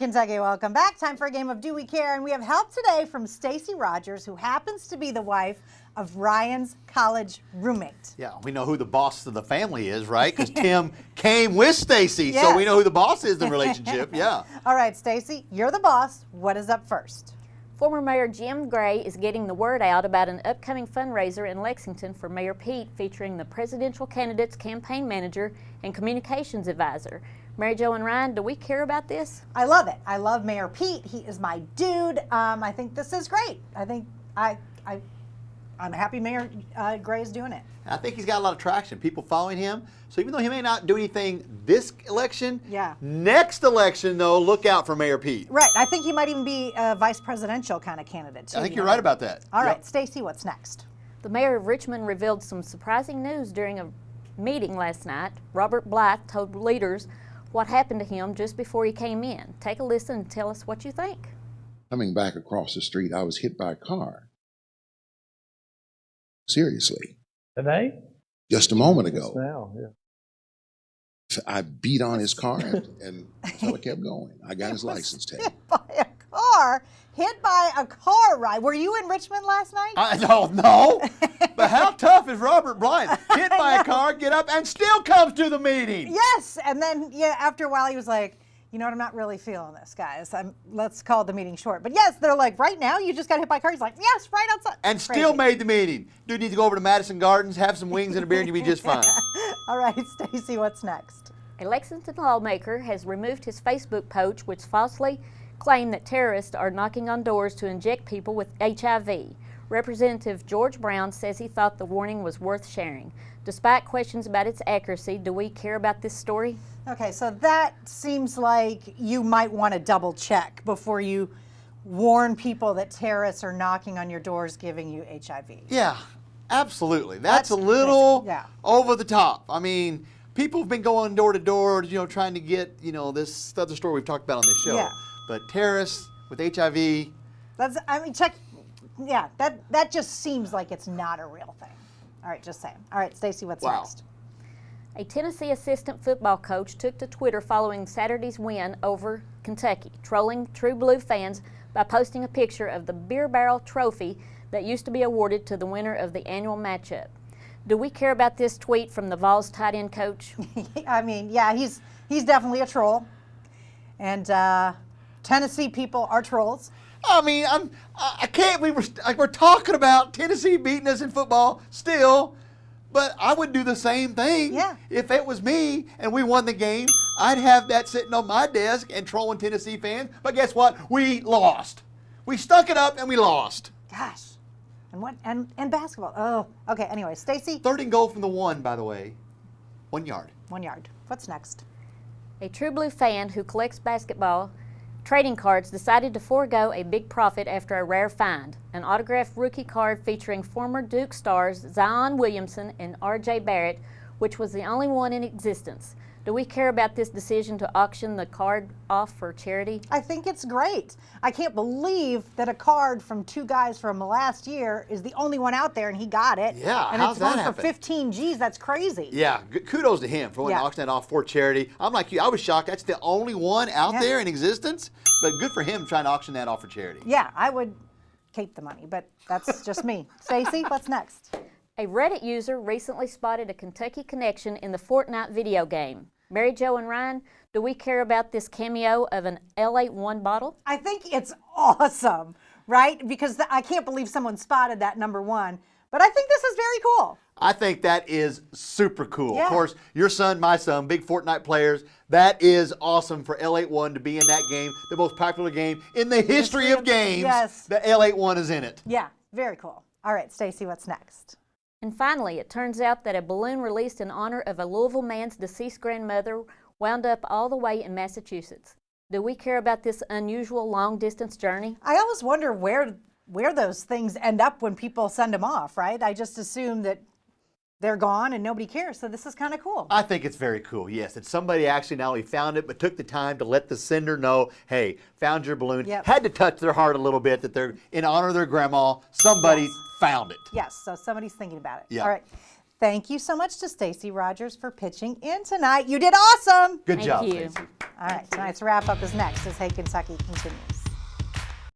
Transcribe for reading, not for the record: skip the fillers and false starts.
Kentucky, welcome back. Time for a game of Do We Care? And we have help today from Stacy Rogers, who happens to be the wife of Ryan's college roommate. Yeah, we know who the boss of the family is, right? Because Tim came with Stacy, Yes. so we know who the boss is in the relationship. Yeah. All right, Stacy, you're the boss. What is up first? Former Mayor Jim Gray is getting the word out about an upcoming fundraiser in Lexington for Mayor Pete, featuring the presidential candidate's campaign manager and communications advisor. Mary Jo and Ryan, do we care about this? I love it. I love Mayor Pete. He is my dude. I think this is great. I think I'm happy Mayor Gray is doing it. I think he's got a lot of traction. People following him. So even though he may not do anything this election, Yeah. next election, though, look out for Mayor Pete. Right. I think he might even be a vice presidential kind of candidate, too. I think you you're know? right about that. All Yep. right, Stacy, what's next? The mayor of Richmond revealed some surprising news during a meeting last night. Robert Blythe told leaders what happened to him just before he came in. Take a listen and tell us what you think. Coming back across the street, I was hit by a car. Seriously. Today? Just a moment Just ago. now, yeah. I beat on his car and so I kept going. I got his license tag. Hit by a car. Hit by a car ride. Were you in Richmond last night? I don't know. But how tough is Robert Blythe? Hit by a car, get up, and still comes to the meeting. Yes. And then, yeah, after a while, he was like, you know what, I'm not really feeling this, guys. Let's call the meeting short. But yes, they're like, right now, you just got hit by a car. He's like, yes, right outside. And Crazy. still made the meeting. Dude needs to go over to Madison Gardens, have some wings and a beer, and you'll be just fine. All right, Stacy, what's next? A Lexington lawmaker has removed his Facebook post, which falsely claimed that terrorists are knocking on doors to inject people with HIV. Representative George Brown says he thought the warning was worth sharing. Despite questions about its accuracy, do we care about this story? Okay, so that seems like you might want to double check before you warn people that terrorists are knocking on your doors giving you HIV. Yeah, absolutely. That's a That's little yeah. over the top. I mean, people have been going door to door, trying to get, this other story we've talked about on this show. Yeah. But terrorists with HIV, Check. Yeah, that just seems like it's not a real thing. All right, just saying. All right, Stacy, what's Wow. next? A Tennessee assistant football coach took to Twitter following Saturday's win over Kentucky, trolling True Blue fans by posting a picture of the beer barrel trophy that used to be awarded to the winner of the annual matchup. Do we care about this tweet from the Vols tight end coach? I mean, yeah, he's definitely a troll, and Tennessee people are trolls. I mean, I can't believe we're talking about Tennessee beating us in football still, but I would do the same thing. Yeah. If it was me and we won the game, I'd have that sitting on my desk and trolling Tennessee fans. But guess what? We lost. We stuck it up and we lost. Gosh, and what? And basketball. Oh, okay. Anyway, Stacy, 3rd and goal from the 1, by the way. 1 yard. 1 yard. What's next? A True Blue fan who collects basketball trading cards decided to forego a big profit after a rare find, an autographed rookie card featuring former Duke stars Zion Williamson and R.J. Barrett, which was the only one in existence. Do we care about this decision to auction the card off for charity? I think it's great. I can't believe that a card from two guys from last year is the only one out there, and he got it. Yeah, and how's it's that going for happen? 15 G's. That's crazy. Yeah, kudos to him for Yeah. auctioning that off for charity. I'm like you, I was shocked. That's the only one out Yeah. there in existence, but good for him trying to auction that off for charity. Yeah, I would keep the money, but that's just me. Stacy, what's next? A Reddit user recently spotted a Kentucky connection in the Fortnite video game. Mary Jo and Ryan, do we care about this cameo of an L81 bottle? I think it's awesome, right? Because I can't believe someone spotted that, number one. But I think this is very cool. I think that is super cool. Yeah. Of course, your son, my son, big Fortnite players. That is awesome for L81 to be in that game, the most popular game in the history of games. Yes. The L81 is in it. Yeah, very cool. All right, Stacy, what's next? And finally, it turns out that a balloon released in honor of a Louisville man's deceased grandmother wound up all the way in Massachusetts. Do we care about this unusual long-distance journey? I always wonder where those things end up when people send them off, right? I just assume that they're gone and nobody cares. So this is kind of cool. I think it's very cool, yes, that somebody actually not only found it, but took the time to let the sender know, hey, found your balloon. Yep. Had to touch their heart a little bit that they're in honor of their grandma. Somebody found it. Yes, so somebody's thinking about it. Yeah. All right. Thank you so much to Stacy Rogers for pitching in tonight. You did awesome. Good Thank job, you. Stacey. All right, tonight's wrap up is next as Hey Kentucky continues.